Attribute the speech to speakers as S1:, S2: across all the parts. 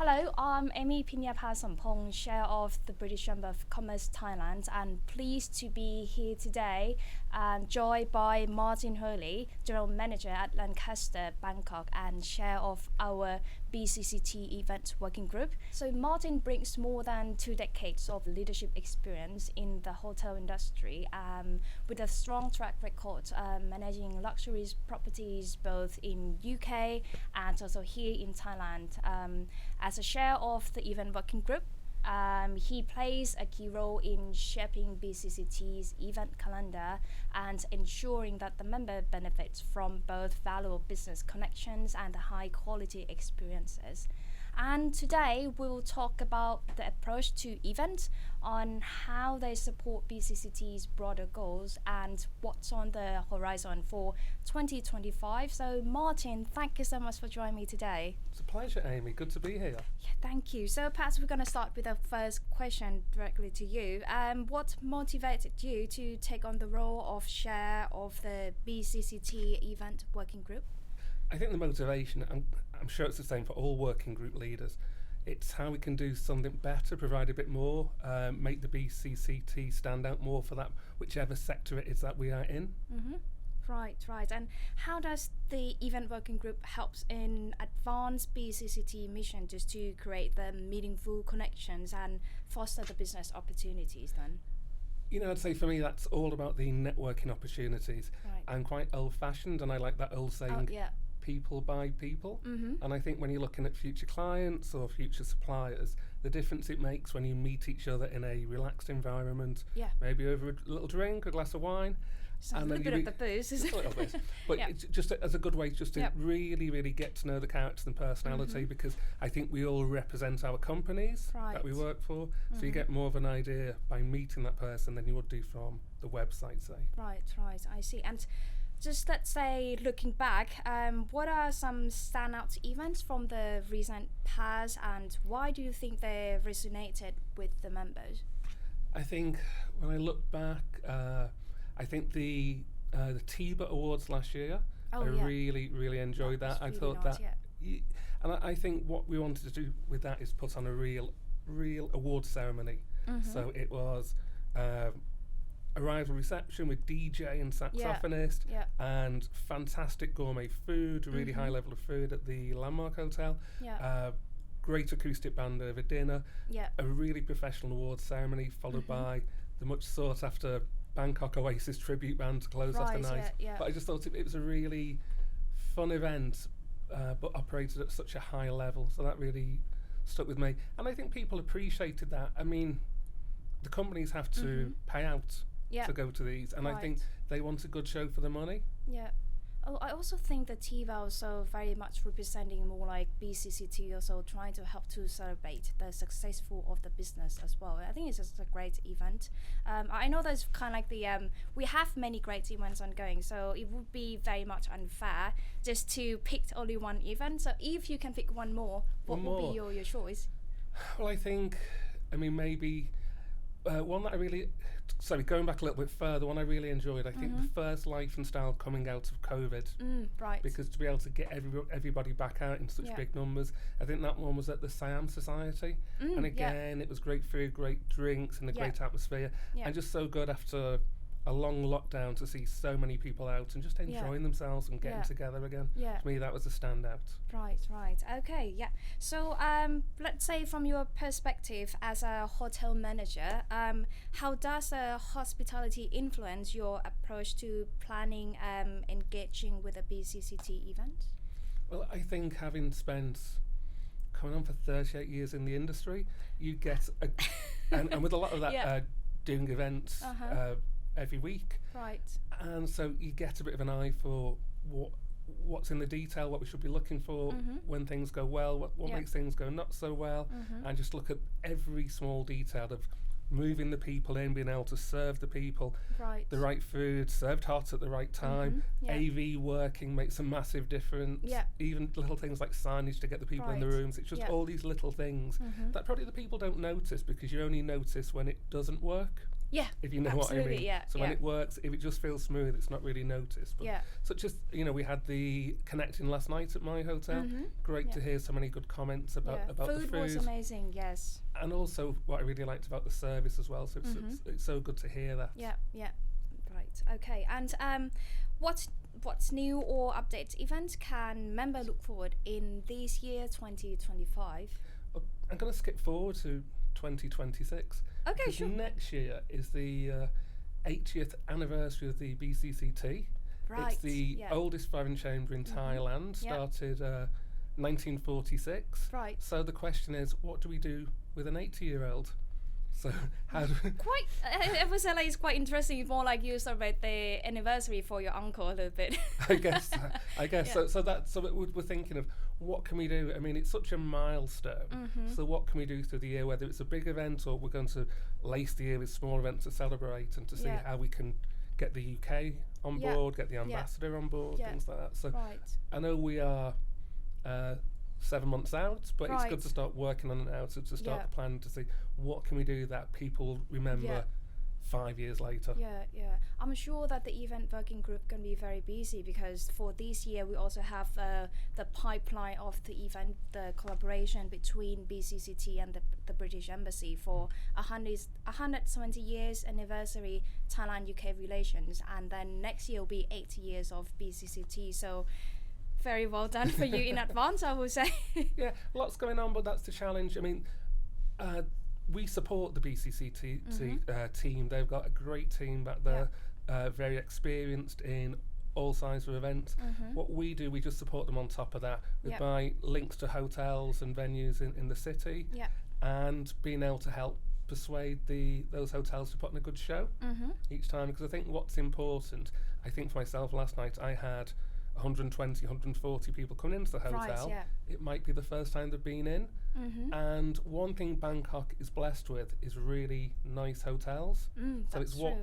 S1: Hello, I'm Amy Pinyapasampong, Chair of the British Chamber of Commerce Thailand, and pleased to be here today, joined by Martin Hurley, General Manager at Lancaster, Bangkok, and Chair of our BCCT Event Working Group. So Martin brings more than 2 decades of leadership experience in the hotel industry, with a strong track record managing luxury properties both in UK and also here in Thailand. As a chair of the event working group, he plays a key role in shaping BCCT's event calendar and ensuring that the member benefits from both valuable business connections and high quality experiences. And today we will talk about the approach to events, on how they support BCCT's broader goals and what's on the horizon for 2025. So Martin, thank you so much for joining me today.
S2: It's a pleasure, Amy. Good to be here.
S1: Yeah, thank you. So perhaps we're going to start with the first question directly to you. What motivated you to take on the role of chair of the BCCT event working group?
S2: I think the motivation, I'm sure it's the same for all working group leaders, it's how we can do something better, provide a bit more, make the BCCT stand out more for that, whichever sector it is that we are in.
S1: Mm-hmm. Right. And how does the event working group helps in advance BCCT mission just to create the meaningful connections and foster the business opportunities then?
S2: I'd say for me that's all about the networking opportunities.
S1: Right.
S2: I'm quite old-fashioned and I like that old saying, people by people.
S1: Mm-hmm.
S2: And I think when you're looking at future clients or future suppliers, the difference it makes when you meet each other in a relaxed environment, maybe over a little drink, a glass of wine.
S1: So a little bit of the booze, isn't it?
S2: A little bit. But it's just as a good way just to really get to know the character and personality, because I think we all represent our companies that we work for. So you get more of an idea by meeting that person than you would do from the website, say.
S1: Right, I see. And just let's say, looking back, what are some standout events from the recent past, and why do you think they resonated with the members?
S2: I think when I look back, I think the TIBA Awards last year, I really enjoyed that. I thought
S1: nice,
S2: that, and I think what we wanted to do with that is put on a real award ceremony. So it was arrival reception with DJ and saxophonist, and fantastic gourmet food, really high level of food at the Landmark Hotel. Great acoustic band over dinner. A really professional awards ceremony followed by the much sought after Bangkok Oasis tribute band to close off the night. But I just thought it was a really fun event, but operated at such a high level. So that really stuck with me. And I think people appreciated that. I mean, the companies have to pay out to go to these, and I think they want a good show for the money.
S1: Oh, I also think the TIVA also very much representing more like BCCT, also trying to help to celebrate the successful of the business as well. I think it's just a great event. I know there's kind of like the we have many great events ongoing, so it would be very much unfair just to pick only one event. So if you can pick one more, what would be your choice?
S2: Well, I think, maybe one that I really, going back a little bit further, one I really enjoyed, I think the first Life and Style coming out of COVID. Because to be able to get everybody back out in such big numbers, I think that one was at the Siam Society. And again, it was great food, great drinks, and a great atmosphere. And just so good after a long lockdown to see so many people out and just enjoying themselves and getting together again. To me, that was a standout.
S1: Right. Okay, So let's say from your perspective as a hotel manager, how does hospitality influence your approach to planning engaging with a BCCT event?
S2: Well, I think having spent coming on for 38 years in the industry, you get and with a lot of that doing events every week, and so you get a bit of an eye for what's in the detail, what we should be looking for when things go well, what makes things go not so well, and just look at every small detail of moving the people in, being able to serve the people the right food, served hot at the right time. AV working makes a massive difference. Even little things like signage to get the people in the rooms. It's just all these little things that probably the people don't notice, because you only notice when it doesn't work.
S1: Yeah,
S2: if you know what I
S1: absolutely,
S2: mean.
S1: yeah,
S2: So when it works, if it just feels smooth, it's not really noticed. But such as, we had the connecting last night at my hotel. Great to hear so many good comments about the food.
S1: Food was amazing, yes.
S2: And also what I really liked about the service as well. So it's so good to hear that.
S1: Yeah. Right. Okay. And what's new or updated events can member look forward in this year 2025?
S2: Well, I'm going to skip forward to 2026.
S1: Okay, sure.
S2: Next year is the 80th anniversary of the BCCT.
S1: Right.
S2: It's the oldest foreign chamber in Thailand. Started 1946.
S1: Right.
S2: So the question is, what do we do with an 80-year-old? So how do
S1: quite, I would say, like, it's quite interesting. It's more like you celebrate the anniversary for your uncle a little bit.
S2: I guess. So we're thinking of what can we do. I mean, it's such a milestone. So what can we do through the year, whether it's a big event or we're going to lace the year with small events to celebrate and to see how we can get the UK on board, get the ambassador on board, things like that. So I know we are 7 months out, but it's good to start working on it now, to start the plan to see what can we do that people remember 5 years later.
S1: I'm sure that the event working group can be very busy, because for this year we also have the pipeline of the event, the collaboration between BCCT and the British Embassy for 170 years anniversary Thailand-UK relations, and then next year will be 80 years of BCCT. So very well done for you in advance, I would say.
S2: Yeah, lots going on, but that's the challenge. I mean, we support the BCCT team. They've got a great team back there, very experienced in all sides of events. What we do, we just support them on top of that. We buy links to hotels and venues in the city, and being able to help persuade those hotels to put on a good show each time. Because I think what's important, I think for myself last night, I had 120, 140 people coming into the hotel. It might be the first time they've been in. And one thing Bangkok is blessed with is really nice hotels. So it's what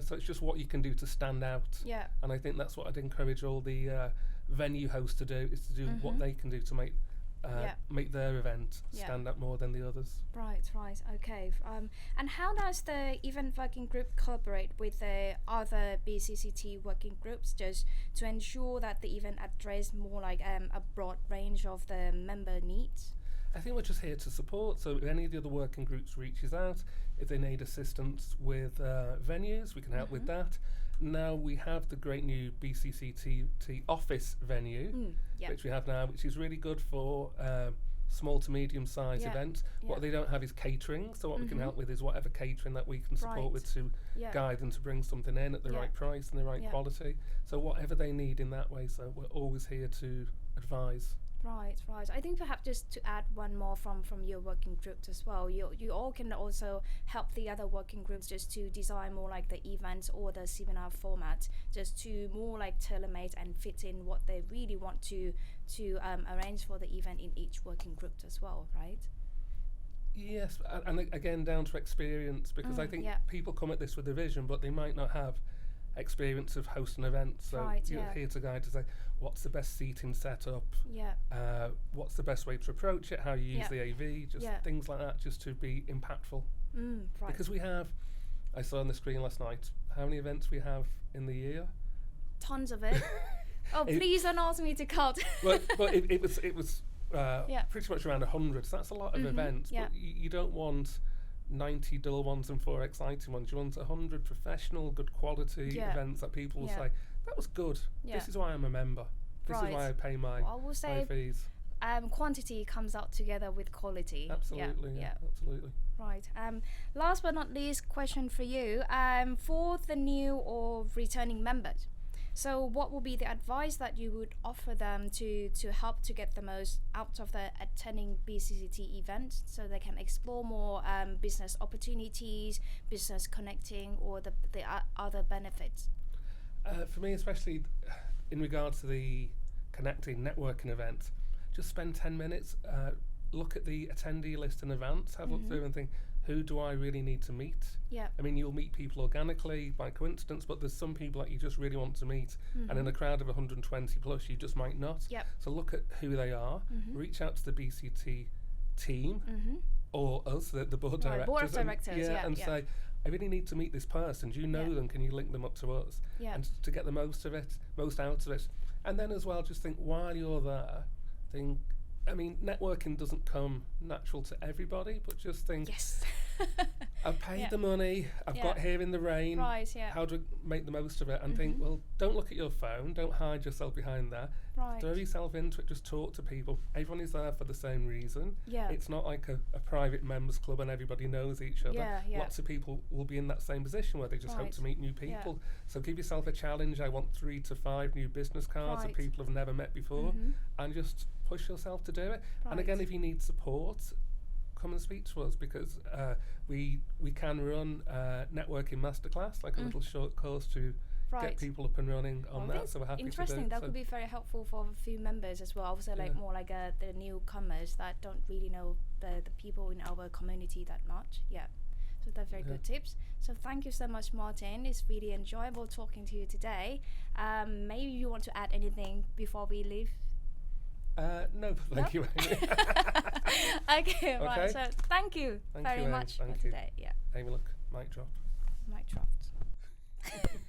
S2: so it's just what you can do to stand out. And I think that's what I'd encourage all the venue hosts to do, is to do what they can do to make their event stand out more than the others.
S1: Right, okay. And how does the event working group collaborate with the other BCCT working groups, just to ensure that the event address more like a broad range of the member needs?
S2: I think we're just here to support. So if any of the other working groups reaches out, if they need assistance with venues, we can help with that. Now we have the great new BCCT office venue, which we have now, which is really good for small to medium size events. What they don't have is catering, so what we can help with is whatever catering that we can support with to guide them to bring something in at the right price and the right quality. So whatever they need in that way, so we're always here to advise.
S1: Right. I think perhaps just to add one more from your working groups as well, you all can also help the other working groups just to design more like the events or the seminar format, just to more like tailor-made and fit in what they really want to arrange for the event in each working group as well, right?
S2: Yes, and again down to experience, because I think people come at this with a vision, but they might not have experience of hosting events. So you're here to guide to say what's the best seating setup, what's the best way to approach it, how you use the AV, just things like that, just to be impactful. Because we have, I saw on the screen last night, how many events we have in the year?
S1: Tons of it. Please don't ask me to count.
S2: But it was pretty much around 100, so that's a lot of events. But you don't want 90 dull ones and 4 exciting ones. You want 100 professional, good quality events that people will say, that was good. This is why I'm a member. This is why I pay my fees.
S1: Quantity comes out together with quality.
S2: Absolutely. Absolutely.
S1: Right. Last but not least, question for you. For the new or returning members, so what will be the advice that you would offer them to help to get the most out of the attending BCCT event, so they can explore more business opportunities, business connecting, or the other benefits?
S2: For me, especially in regards to the connecting networking event, just spend 10 minutes, look at the attendee list in advance, have a look through and think, who do I really need to meet? I mean, you'll meet people organically by coincidence, but there's some people that you just really want to meet, and in a crowd of 120 plus, you just might not. So look at who they are, reach out to the BCT team, or us, the board directors,
S1: board of directors,
S2: and say, I really need to meet this person. Do you know them? Can you link them up to us?
S1: Yeah.
S2: And to get the most out of it. And then as well, just think while you're there, networking doesn't come natural to everybody, but just think,
S1: yes.
S2: I've paid the money, I've got here in the rain,
S1: right,
S2: how do I make the most of it? And think, well, don't look at your phone, don't hide yourself behind there, throw yourself into it, just talk to people. Everyone is there for the same reason. It's not like a private members club and everybody knows each other. Lots of people will be in that same position where they just hope to meet new people. So give yourself a challenge. I want 3 to 5 new business cards that people have never met before, and just push yourself to do it. And again, if you need support, come and speak to us, because we can run networking masterclass, like a little short course to get people up and running on that. So we're happy to do it.
S1: Interesting. That could be very helpful for a few members as well. Also, like more like the newcomers that don't really know the people in our community that much. Yeah. So that's very good tips. So thank you so much, Martin. It's really enjoyable talking to you today. Maybe you want to add anything before we leave?
S2: No, thank you, Amy.
S1: Okay, right. So thank you very much for today. Yeah.
S2: Amy, look, mic drop.
S1: Mic dropped.